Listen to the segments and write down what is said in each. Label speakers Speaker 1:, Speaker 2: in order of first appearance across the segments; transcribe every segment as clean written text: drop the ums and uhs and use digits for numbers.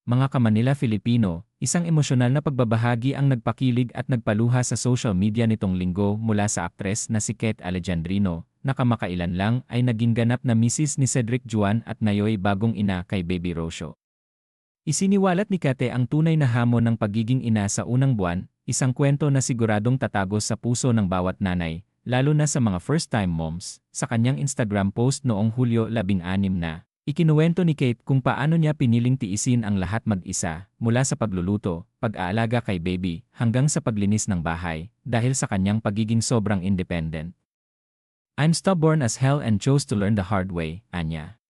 Speaker 1: mga ka-Manila Filipino, isang emosyonal na pagbabahagi ang nagpakilig at nagpaluha sa social media nitong linggo mula sa aktres na si Kate Alejandrino, na kamakailan lang ay naging ganap na misis ni Cedric Juan at ngayoy bagong ina kay Baby Rocio. Isiniwalat ni Kate ang tunay na hamon ng pagiging ina sa unang buwan, isang kwento na siguradong tatagos sa puso ng bawat nanay, lalo na sa mga first-time moms. Sa kanyang Instagram post noong Hulyo 16 na, ikinuwento ni Kate kung paano niya piniling tiisin ang lahat mag-isa, mula sa pagluluto, pag-aalaga kay baby, hanggang sa paglinis ng bahay, dahil sa kanyang pagiging sobrang independent. "I'm stubborn as hell and chose to learn the hard way," anya.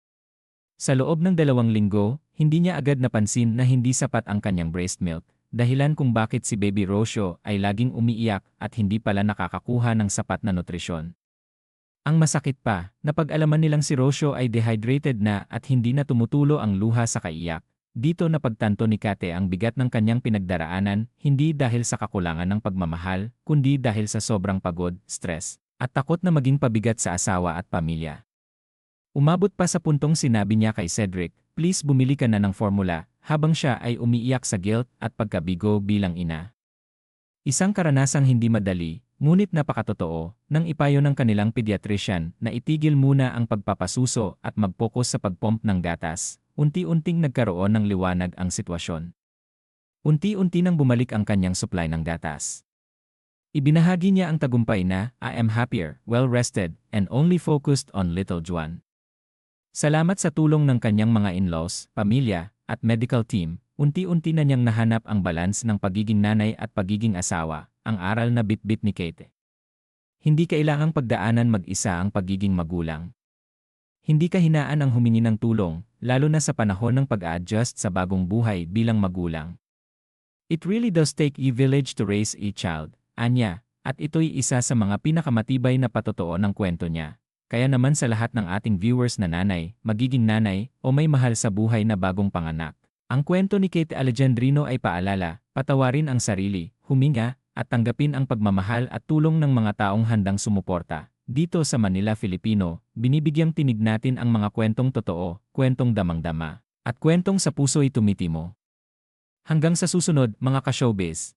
Speaker 1: Sa loob ng 2 linggo, hindi niya agad napansin na hindi sapat ang kanyang breast milk, dahilan kung bakit si Baby Rocio ay laging umiiyak at hindi pala nakakakuha ng sapat na nutrisyon. Ang masakit pa, napag-alaman nilang si Rocio ay dehydrated na at hindi na tumutulo ang luha sa kaiyak. Dito napagtanto ni Kate ang bigat ng kanyang pinagdaraanan, hindi dahil sa kakulangan ng pagmamahal, kundi dahil sa sobrang pagod, stress, at takot na maging pabigat sa asawa at pamilya. Umabot pa sa puntong sinabi niya kay Cedric, "Please bumili ka na ng formula," habang siya ay umiiyak sa guilt at pagkabigo bilang ina. Isang karanasang hindi madali, ngunit napakatotoo, nang ipayo ng kanilang pediatrician na itigil muna ang pagpapasuso at mag-focus sa pagpomp ng gatas. Unti-unting nagkaroon ng liwanag ang sitwasyon. Unti-unti nang bumalik ang kanyang supply ng gatas. Ibinahagi niya ang tagumpay na, "I am happier, well-rested, and only focused on little Juan." Salamat sa tulong ng kanyang mga in-laws, pamilya, at medical team, unti-unti na niyang nahanap ang balance ng pagiging nanay at pagiging asawa, ang aral na bit-bit ni Kate. Hindi kailangang pagdaanan mag-isa ang pagiging magulang. Hindi kahinaan ang humingi ng tulong, lalo na sa panahon ng pag-a-adjust sa bagong buhay bilang magulang. "It really does take a village to raise a child," anya, at ito'y isa sa mga pinakamatibay na patotoo ng kwento niya. Kaya naman sa lahat ng ating viewers na nanay, magiging nanay, o may mahal sa buhay na bagong panganak, ang kwento ni Kate Alejandrino ay paalala, patawarin ang sarili, huminga, at tanggapin ang pagmamahal at tulong ng mga taong handang sumuporta. Dito sa Manila Filipino, binibigyang tinig natin ang mga kwentong totoo, kwentong damang-dama, at kwentong sa puso'y tumitimo. Hanggang sa susunod, mga ka-showbiz.